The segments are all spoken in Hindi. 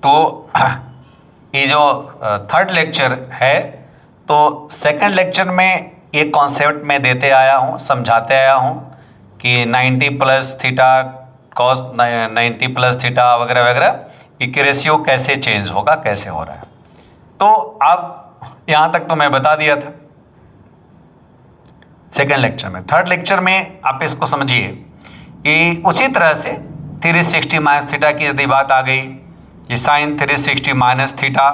तो ये जो थर्ड लेक्चर है, तो सेकंड लेक्चर में एक कॉन्सेप्ट मैं देते आया हूँ, समझाते आया हूँ कि 90 plus theta cos 90 plus theta वगैरह वगैरह ये रेशियो कैसे चेंज होगा, कैसे हो रहा है। तो अब यहाँ तक तो मैं बता दिया था सेकंड लेक्चर में। थर्ड लेक्चर में आप इसको समझिए कि उसी तरह से 360 माइनस थीटा की यदि बात आ गई कि साइन 360 माइनस थीटा,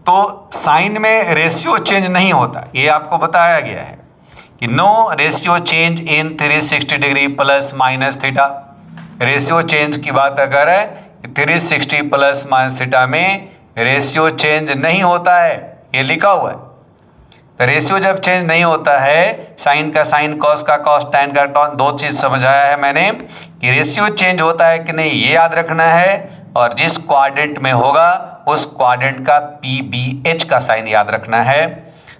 तो साइन में रेशियो चेंज नहीं होता, ये आपको बताया गया है कि no ratio change in 360 degree plus minus theta. Ratio change की बात अगर है 360 प्लस माइनस थीटा में रेशियो चेंज नहीं होता है, ये लिखा हुआ है। तो रेशियो जब चेंज नहीं होता है, साइन का साइन, कॉस का कॉस, टैन का टॉन, दो चीज समझाया है मैंने कि रेशियो चेंज होता है कि नहीं ये याद रखना है, और जिस क्वाड्रेंट में होगा उस क्वाड्रेंट का PBH का साइन याद रखना है।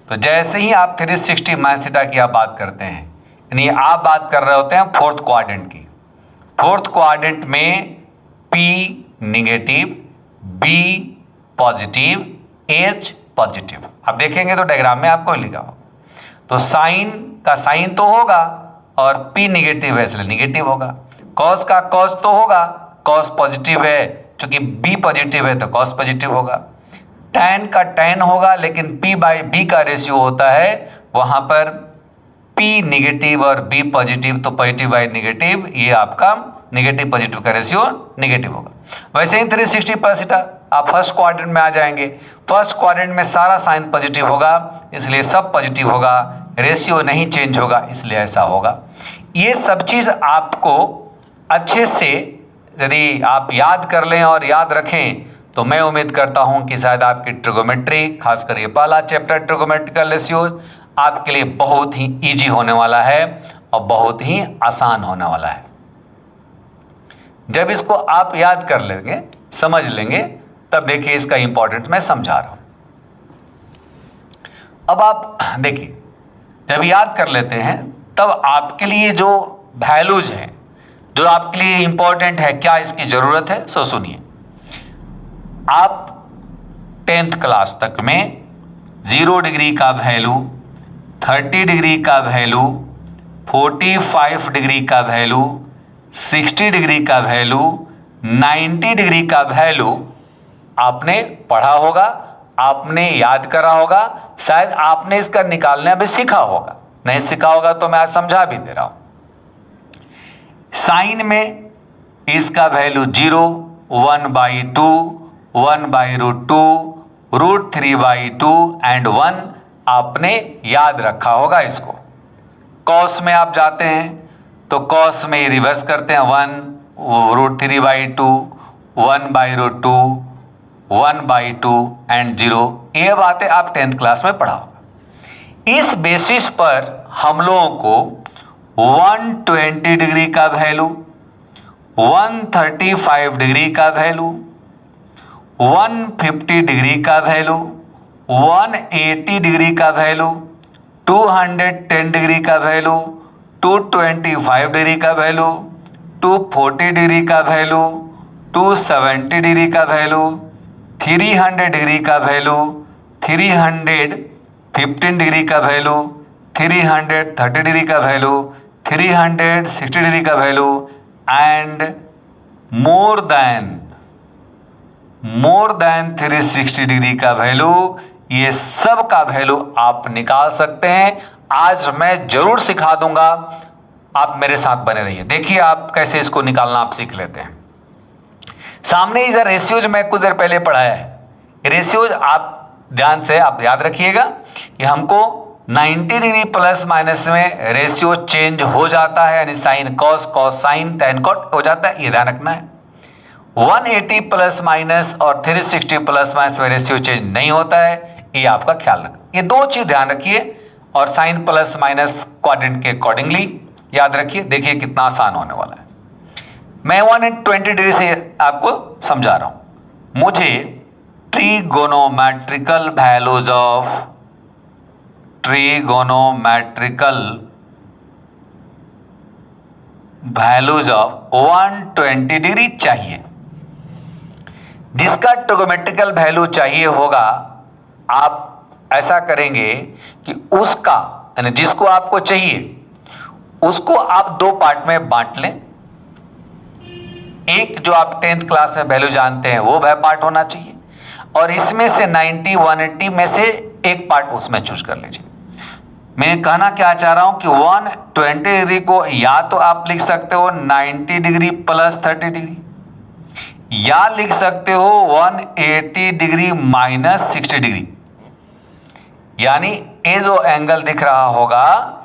तो जैसे ही आप 360 माइनस थीटा की आप बात करते हैं, यानी आप बात कर रहे होते हैं फोर्थ क्वाड्रेंट की। फोर्थ क्वाड्रेंट में P negative, B positive, H positive. आप देखेंगे तो डायग्राम में आपको लिखा हो, तो साइन का साइन तो होगा और P निगेटिव है इसलिए निगेटिव होगा। कॉस का कॉस तो होगा, कॉस पॉजिटिव है, चूंकि B पॉजिटिव है तो कॉस पॉजिटिव होगा। टैन का टैन होगा, लेकिन P बाई B का रेशियो होता है, वहां पर P निगेटिव और B पॉजिटिव, तो पॉजिटिव बाई निगेटिव, ये आपका निगेटिव पॉजिटिव का रेशियो निगेटिव होगा। वैसे ही 360 प्लस थीटा आप फर्स्ट क्वाड्रेंट में आ जाएंगे। फर्स्ट क्वाड्रेंट में सारा साइन पॉजिटिव होगा, इसलिए सब पॉजिटिव होगा, रेशियो नहीं चेंज होगा, इसलिए ऐसा होगा। ये सब चीज आपको अच्छे से यदि आप याद कर लें और याद रखें, तो मैं उम्मीद करता हूं कि शायद आपकी ट्रिगोमेट्री, खासकर ये पहला चैप्टर ट्रिगोमेट्रिकल रेशियोज, आपके लिए बहुत ही इजी होने वाला है और बहुत ही आसान होने वाला है। जब इसको आप याद कर लेंगे, समझ लेंगे, तब देखिए इसका इंपॉर्टेंट मैं समझा रहा हूं। अब आप देखिए, जब याद कर लेते हैं तब आपके लिए जो वैल्यूज हैं, जो आपके लिए इंपॉर्टेंट है, क्या इसकी जरूरत है, सो सुनिए। आप 10th क्लास तक में 0 डिग्री का वैल्यू, 30 डिग्री का वैल्यू, 45 डिग्री का वैल्यू, 60 डिग्री का वैल्यू, 90 डिग्री का वैल्यू आपने पढ़ा होगा, आपने याद करा होगा, शायद आपने इसका निकालना भी सीखा होगा। नहीं सीखा होगा तो मैं आज समझा भी दे रहा हूं। साइन में इसका वैल्यू 0, 1/2, 1/√2, √3/2 एंड 1 आपने याद रखा होगा इसको। कॉस में आप जाते हैं तो कॉस में रिवर्स करते हैं, 1 √3/2, 1/√2, 1/2 एंड 0। ये बातें आप 10th क्लास में पढ़ा होगा। इस बेसिस पर हम लोगों को 120 डिग्री का वैल्यू, 135 डिग्री का वैल्यू, 150 डिग्री का वैल्यू, 180 डिग्री का वैल्यू, 210 डिग्री का वैल्यू, 225 डिग्री का वैल्यू, 240 डिग्री का वैल्यू, 270 डिग्री का वैल्यू, 300 डिग्री का वैल्यू, 315 डिग्री का वैल्यू, 330 डिग्री का वैल्यू, 360 डिग्री का value and more than 360 degree का वैल्यू। ये सब का वैल्यू आप निकाल सकते हैं। आज मैं जरूर सिखा दूंगा, आप मेरे साथ बने रहिए। देखिए आप कैसे इसको निकालना आप सीख लेते हैं। सामने इधर रेशियोज मैं कुछ देर पहले पढ़ाया है। रेशियोज आप ध्यान से आप याद रखिएगा कि हमको 90 डिग्री प्लस माइनस में रेशियो चेंज हो जाता है, यानी sine cos, cos sine, tan cot हो जाता है, ये ध्यान रखना है। 180 प्लस माइनस और 360 प्लस माइनस में रेशियो चेंज नहीं होता है, ये आपका ख्याल रखना। ये दो चीज ध्यान रखिए, और साइन प्लस माइनस क्वाड्रेंट के अकॉर्डिंगली याद रखिए। देखिए कितना आसान होने वाला है। मैं 120 डिग्री से आपको समझा रहा हूं। मुझे ट्रिगोनोमेट्रिकल वैल्यूज ऑफ 120 डिग्री चाहिए। जिसका ट्रिग्नोमेट्रिकल वैल्यू चाहिए होगा, आप ऐसा करेंगे कि उसका यानी जिसको आपको चाहिए उसको आप दो पार्ट में बांट लें। एक जो आप 10th क्लास में वैल्यू जानते हैं वो वह पार्ट होना चाहिए, और इसमें से 90 180 में से एक पार्ट उसमें चूज कर लीजिए। मैं कहना क्या चाह रहा हूं कि 120 डिग्री को या तो आप लिख सकते हो 90 डिग्री प्लस 30 डिग्री, या लिख सकते हो 180 डिग्री माइनस 60 डिग्री। यानी ये जो एंगल दिख रहा होगा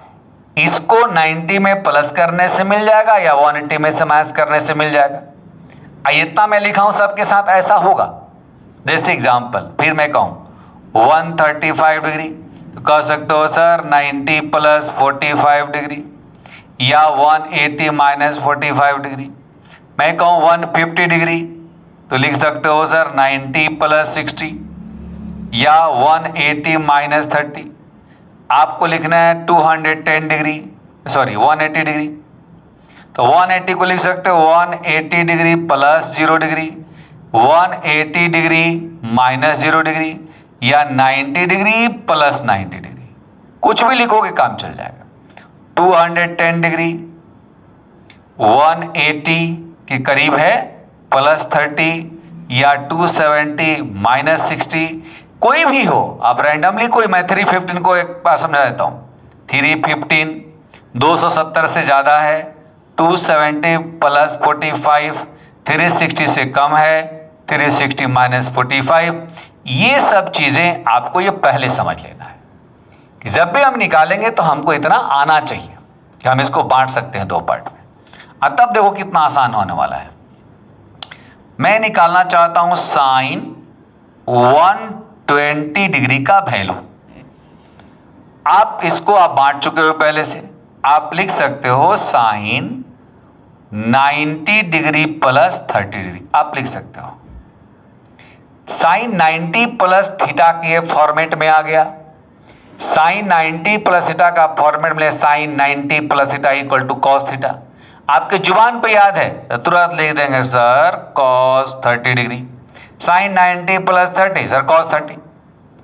इसको 90 में प्लस करने से मिल जाएगा या 180 में से माइनस करने से मिल जाएगा। इतना मैं लिखा हूं सबके साथ ऐसा होगा। जैसे एग्जांपल फिर मैं कहूं 135 डिग्री तो कह सकते हो सर 90 प्लस 45 डिग्री, या 180 माइनस 45 डिग्री। मैं कहूं 150 डिग्री तो लिख सकते हो सर 90 प्लस 60, या 180 माइनस 30। आपको लिखना है 210 डिग्री, सॉरी 180 डिग्री, तो 180 को लिख सकते हो 180 degree plus 0 degree, 180 degree minus 0 degree, या 90 डिग्री प्लस 90 डिग्री। कुछ भी लिखोगे काम चल जाएगा। 210 डिग्री 180 के करीब है प्लस 30, या 270 माइनस 60, कोई भी हो आप रैंडमली कोई। मैं 315 को एक बार समझा देता हूं। 315 270 से ज़्यादा है, 270 प्लस 45 360 से कम है, 360 माइनस 45। ये सब चीज़ें आपको ये पहले समझ लेना है कि जब भी हम निकालेंगे तो हमको इतना आना चाहिए कि हम इसको बांट सकते हैं दो पार्ट में। तब देखो कितना आसान होने वाला है। मैं निकालना चाहता हूं साइन 120 डिग्री का वैल्यू। आप इसको आप बांट चुके हो पहले से। आप लिख सकते हो साइन 90 डिग्री प्लस 30 डिग्री आप लिख सकते हो। साइन 90 प्लस थीटा के फॉर्मेट में आ गया। साइन 90 प्लस थीटा का फॉर्मेट में sine 90 plus theta equal to cos theta. आपके जुबान पे याद है तो तुरंत लिख देंगे sir cos 30 degree. Sine 90 plus 30 sir cos 30।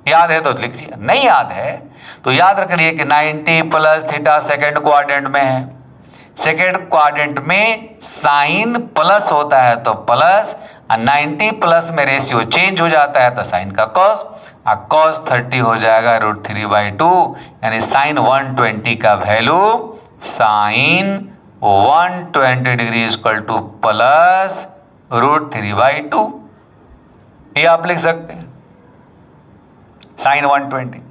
याद है तो लिखिए, नहीं याद है तो याद रख लिए कि 90 प्लस थीटा सेकेंड क्वाड्रेंट में है। सेकेंड क्वाड्रेंट में साइन प्लस होता है तो प्लस, 90 प्लस में रेशियो चेंज हो जाता है तो साइन का कॉस, कॉस 30 हो जाएगा √3/2। यानी साइन 120 का value sine 120 degree equal to plus √3/2। ये आप लिख सकते हैं साइन 120।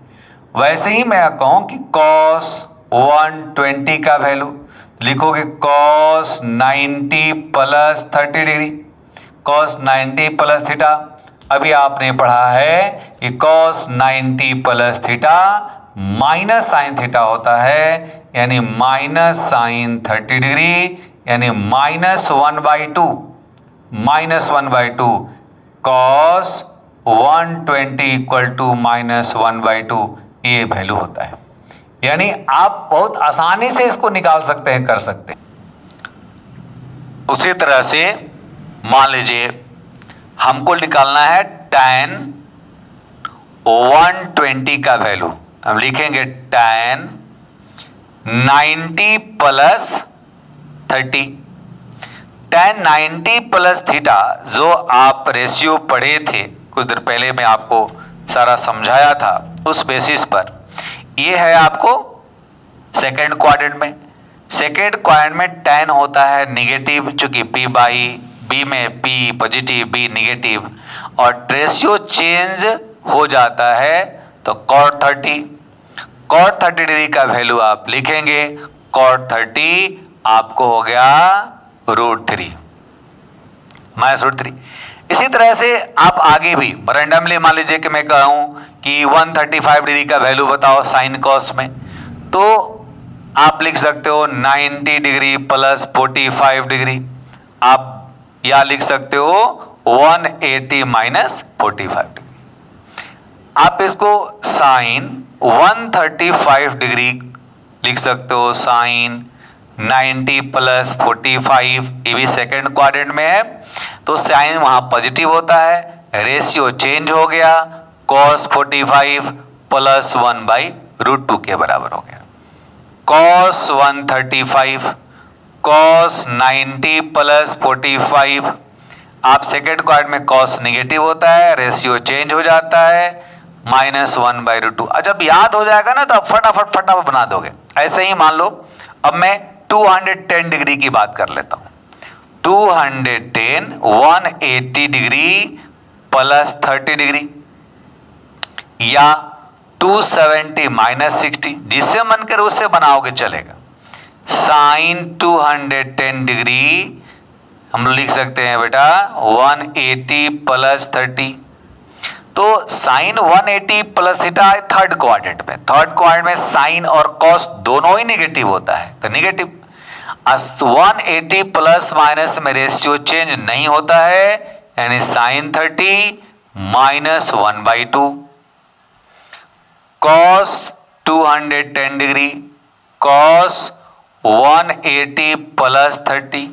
वैसे ही मैं कहूं कि कॉस 120 का वैल्यू लिखोगे cos 90 plus 30 degree, cos 90 plus theta. अभी आपने पढ़ा है कि cos 90 plus theta minus sine theta होता है, यानी माइनस साइन 30 डिग्री, यानी -1/2 कॉस 120 इक्वल टू -1/2 ये वैल्यू होता है। यानी आप बहुत आसानी से इसको निकाल सकते हैं, कर सकते हैं। उसी तरह से मान लीजिए हमको निकालना है tan 120 का वैल्यू। हम लिखेंगे tan 90 plus 30। tan 90 plus theta जो आप रेशियो पढ़े थे कुछ देर पहले, मैं आपको सारा समझाया था, उस बेसिस पर ये है आपको सेकेंड क्वाड्रेंट में। सेकेंड क्वाड्रेंट में tan होता है निगेटिव, चूंकि p/b में p पॉजिटिव b निगेटिव, और रेशियो चेंज हो जाता है तो cot 30 डिग्री का वैल्यू आप लिखेंगे। cot 30 आपको हो गया √3 -√3। इसी तरह से आप आगे भी रैंडमली मान लीजिए कि मैं कहूं कि 135 डिग्री का वैल्यू बताओ साइन कॉस में, तो आप लिख सकते हो 90 डिग्री प्लस 45 डिग्री, आप या लिख सकते हो 180 माइनस 45 डिग्री। आप इसको साइन 135 डिग्री लिख सकते हो साइन 90 प्लस 45, ये भी सेकेंड क्वाड्रेंट में है, तो साइन वहां पॉजिटिव होता है, रेशियो चेंज हो गया, cos 45 प्लस 1/√2 के बराबर हो गया। cos 135 cos 90 प्लस 45, आप सेकेंड क्वाड्रेंट में cos निगेटिव होता है, रेशियो चेंज हो जाता है, -1/√2। जब याद हो जाएगा ना तो आप फटाफट बना दोगे। ऐसे ही मान लो अब मैं 210 डिग्री की बात कर लेता हूं। 210 180 डिग्री प्लस 30 डिग्री, या 270 माइनस 60, जिससे मन करे उससे बनाओगे चलेगा। साइन 210 डिग्री हम लिख सकते हैं बेटा 180 प्लस 30। तो साइन 180 प्लस थीटा है थर्ड क्वाड्रेंट में। थर्ड क्वाड्रेंट में साइन और कॉस दोनों ही निगेटिव होता है, तो निगेटिव 180 प्लस माइनस में रेशियो चेंज नहीं होता है, यानी sine 30 minus 1/2। Cos 210 degree cos 180 plus 30,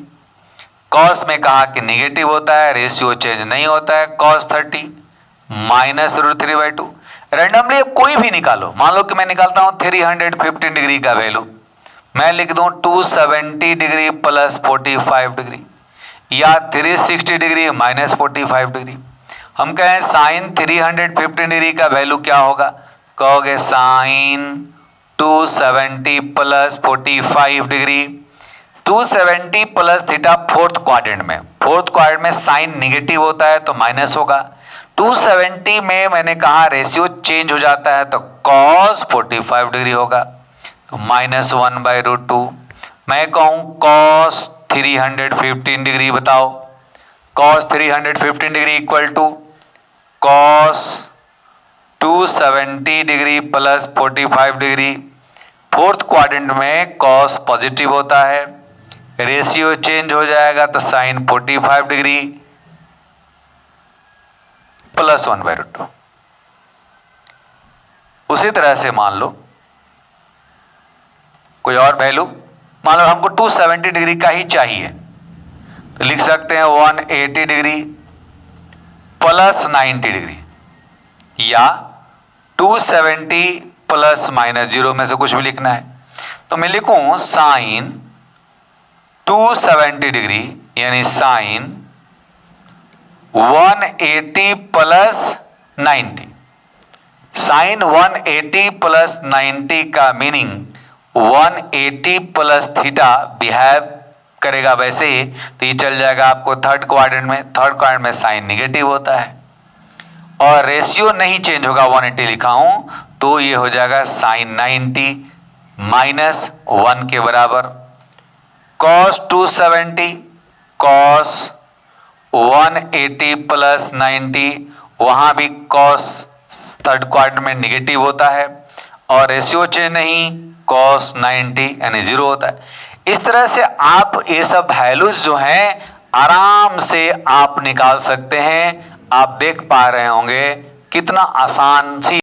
cos में कहा कि निगेटिव होता है, रेशियो चेंज नहीं होता है, कॉस 30 माइनस √3/2। रैंडमली कोई भी निकालो, मान लो कि मैं निकालता हूं 315 डिग्री का वैल्यू, मैं लिख दूं 270 डिग्री प्लस 45 डिग्री, या 360 डिग्री माइनस 45 डिग्री। हम कहें साइन 315 डिग्री का वैल्यू क्या होगा, कहोगे sine 270 plus 45 degree. 270 plus theta fourth quadrant में, फोर्थ क्वाड्रेंट में साइन निगेटिव होता है तो माइनस होगा। 270 में मैंने कहा रेशियो चेंज हो जाता है तो cos 45 डिग्री होगा, तो -1/√2। मैं कहूं cos 315 डिग्री, बताओ cos 315 degree equal to cos 270 degree plus 45 degree. Fourth quadrant में cos पॉजिटिव होता है, रेशियो चेंज हो जाएगा तो साइन 45 डिग्री प्लस 1/√2। उसी तरह से मान लो कोई और वैल्यू, मान लो हमको 270 डिग्री का ही चाहिए, तो लिख सकते हैं 180 डिग्री प्लस 90 डिग्री, या 270 प्लस -0 में से कुछ भी लिखना है। तो मैं लिखूं साइन 270 डिग्री यानी साइन 180 प्लस 90। साइन 180 प्लस 90 का मीनिंग 180 प्लस थीटा बिहेव करेगा वैसे ही, तो ये चल जाएगा आपको थर्ड क्वाड्रेंट में। थर्ड क्वाड्रेंट में साइन निगेटिव होता है और रेशियो नहीं चेंज होगा, 180 लिखा हूं तो ये हो जाएगा साइन 90 माइनस 1 के बराबर। cos 270 cos 180 प्लस 90, वहां भी cos थर्ड क्वाड्रेंट में निगेटिव होता है और रेशियो चेंज नहीं, cos 90 यानी 0 होता है। इस तरह से आप ये सब वैल्यूज जो हैं आराम से आप निकाल सकते हैं। आप देख पा रहे होंगे कितना आसान सी